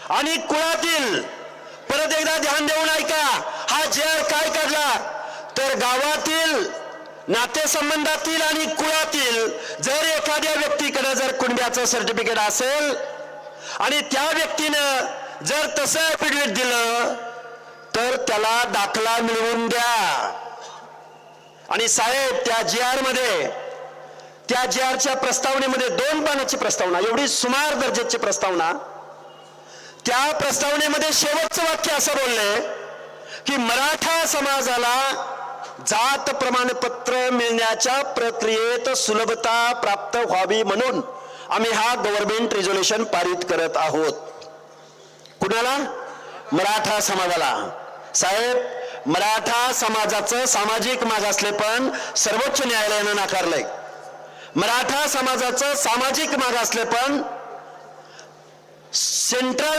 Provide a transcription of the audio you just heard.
आणि कुळातील, परत एकदा ध्यान देऊन ऐका, हा JR काय काढला तर गावातील, नातेसंबंधातील आणि कुळातील जर एखाद्या व्यक्तीकडे जर कुणब्याचं सर्टिफिकेट असेल आणि त्या व्यक्तीनं जर तसं ॲफिडेव्हिट दिलं तर त्याला दाखला मिळवून द्या. आणि साहेब त्या JR मध्ये, त्या JRच्या प्रस्तावनेमध्ये 2 पानाची प्रस्तावना, एवढी सुमार दर्जाची प्रस्तावना, त्या प्रस्तावनेमध्ये शेवटचं वाक्य असं बोलले की मराठा समाजाला जात प्रमाणपत्र मिळण्याच्या प्रक्रियेत सुलभता प्राप्त व्हावी म्हणून आम्ही हा गव्हर्नमेंट रिझोल्यूशन पारित करत आहोत. कुणाला? मराठा समाजाला. साहेब, मराठा समाजाचं सामाजिक मागासलेपण सर्वोच्च न्यायालयानं नाकारलंय. मराठा समाजाचं सामाजिक मागासलेपण सेंट्रल